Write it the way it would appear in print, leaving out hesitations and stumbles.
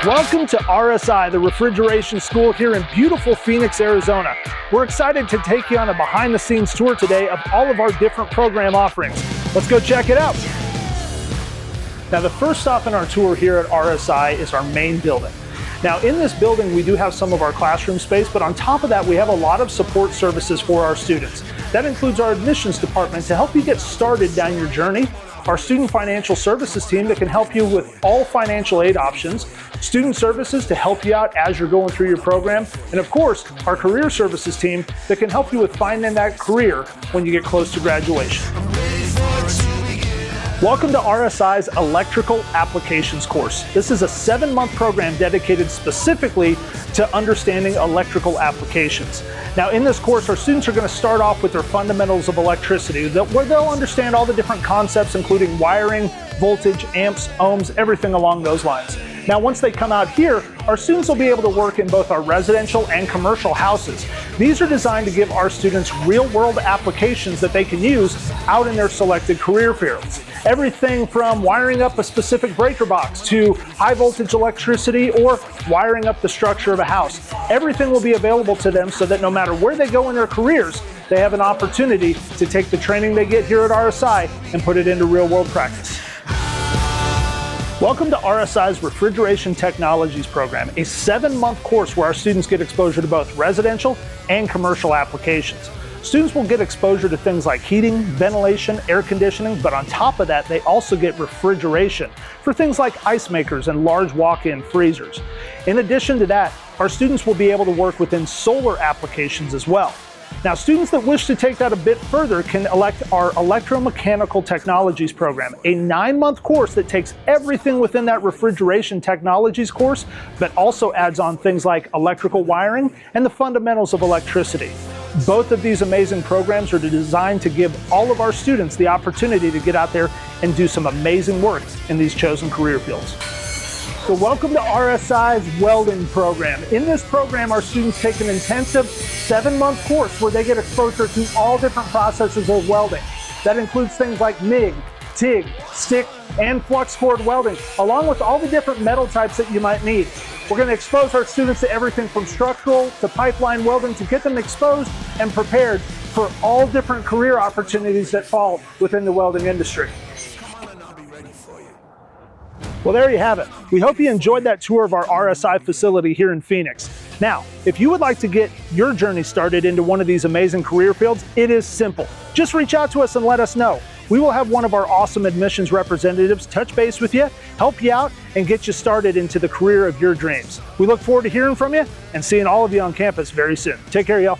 Welcome to RSI, the Refrigeration School here in beautiful Phoenix, Arizona. We're excited to take you on a behind-the-scenes tour today of all of our different program offerings. Let's go check it out. Now, the first stop in our tour here at RSI is our main building. Now, in this building, we do have some of our classroom space, but on top of that, we have a lot of support services for our students. That includes our admissions department to help you get started down your journey, our student financial services team that can help you with all financial aid options, student services to help you out as you're going through your program, and of course, our career services team that can help you with finding that career when you get close to graduation. Welcome to RSI's Electrical Applications course. This is a 7-month program dedicated specifically to understanding electrical applications. Now, in this course, our students are going to start off with their fundamentals of electricity, where they'll understand all the different concepts, including wiring, voltage, amps, ohms, everything along those lines. Now, once they come out here, our students will be able to work in both our residential and commercial houses. These are designed to give our students real-world applications that they can use out in their selected career fields. Everything from wiring up a specific breaker box to high voltage electricity or wiring up the structure of a house. Everything will be available to them so that no matter where they go in their careers, they have an opportunity to take the training they get here at RSI and put it into real-world practice. Welcome to RSI's Refrigeration Technologies program, a 7-month course where our students get exposure to both residential and commercial applications. Students will get exposure to things like heating, ventilation, air conditioning, but on top of that, they also get refrigeration for things like ice makers and large walk-in freezers. In addition to that, our students will be able to work within solar applications as well. Now, students that wish to take that a bit further can elect our electro-mechanical technologies program, a 9-month course that takes everything within that refrigeration technologies course, but also adds on things like electrical wiring and the fundamentals of electricity. Both of these amazing programs are designed to give all of our students the opportunity to get out there and do some amazing work in these chosen career fields. So welcome to RSI's Welding program. In this program, our students take an intensive 7-month course where they get exposure to all different processes of welding. That includes things like MIG, TIG, stick, and flux cord welding, along with all the different metal types that you might need. We're going to expose our students to everything from structural to pipeline welding to get them exposed and prepared for all different career opportunities that fall within the welding industry. Well, there you have it. We hope you enjoyed that tour of our RSI facility here in Phoenix. Now, if you would like to get your journey started into one of these amazing career fields, it is simple. Just reach out to us and let us know. We will have one of our awesome admissions representatives touch base with you, help you out, and get you started into the career of your dreams. We look forward to hearing from you and seeing all of you on campus very soon. Take care, y'all.